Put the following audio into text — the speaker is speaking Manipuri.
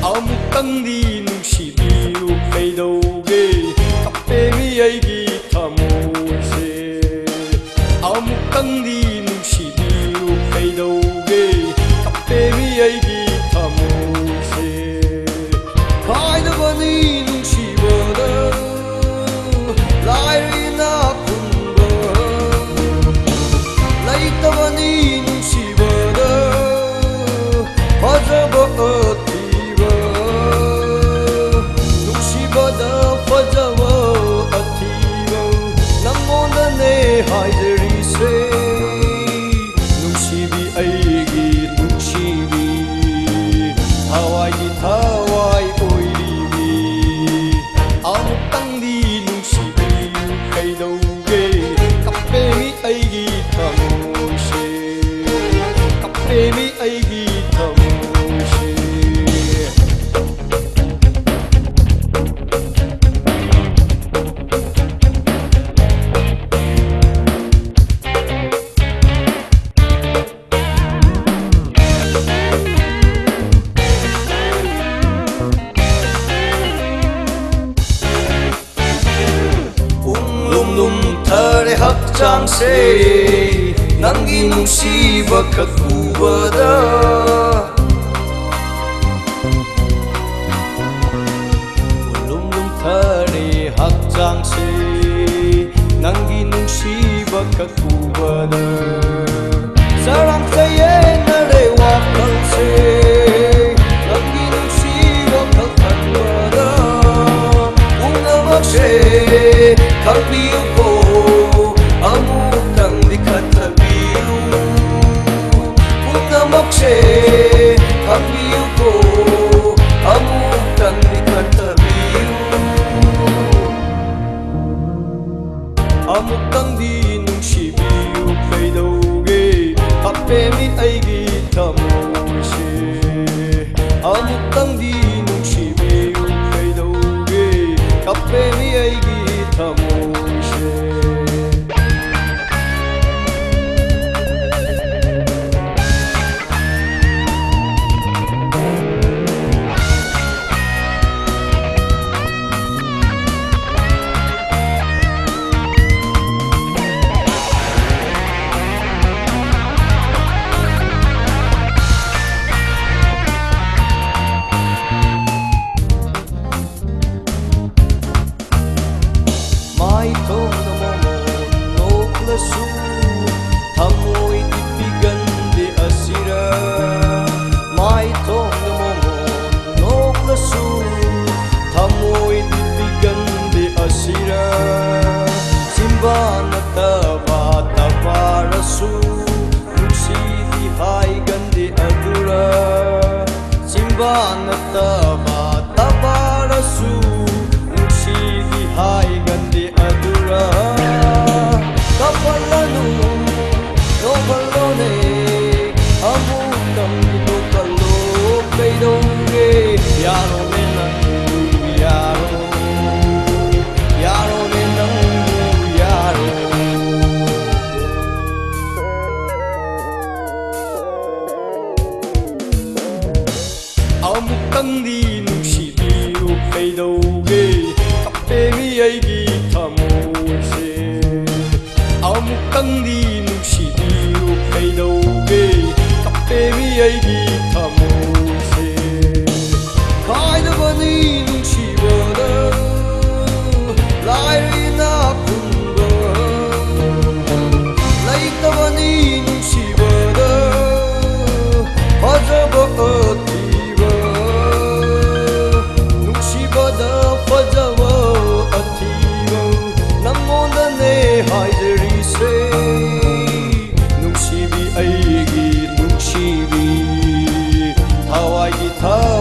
Amuktangdi nungsibiyu kaidauge kapemi aigi thamoise Amuktangdi nungsibiyu kaidauge kapemi aigi thamoise Kaidabani nungsibada lairina kunba Laitabani nungsibada fajaba fajava athiva namondane haijarise nungsibi aigi nungsibi thawai oiribi amuktangdi nungsibi kaidauge kapemi aigi thamoise kapemi aigi thamoise Thare hakchang se nangi nungsiba khat ubada Lum thare hakchang se nangi nungsiba khat ubada Sarang saye nare wakal se nangi nungsiba khat ubada Ungamak se kalbiyo ko amuktangdi khatabiru Ungamakse kalbiyo ko amuktangdi khatabiru Amuktangdi nungsibiyu kaidauge kapemi aigi thamoise Amuktangdi nungsibiyu kaidauge kapemi aigi thamoise Mai thong namo noklasu thamoi ipigande asira Mai thong namo noklasu thamoi ipigande asira Simbana tava tavarasu nuksidi hai gande adura Simbana tava tavarasu nuksidi hai gande adura kapalanu nobalone amuktangdi nokalo kaidauge yaro ne nangu yaro ne nangu yaro Amuktangdi nungsibiyu kaidauge kapemi aigi thamoise Amuktangdi nungsibiyu kaidauge kapemi aigi thamoise Kaidabani nungsibada lairina kunba Laitabani nungsibada fajaba athiva Nungsibada fajava athiva namondane haijarise nungsibi aigi nungsi 사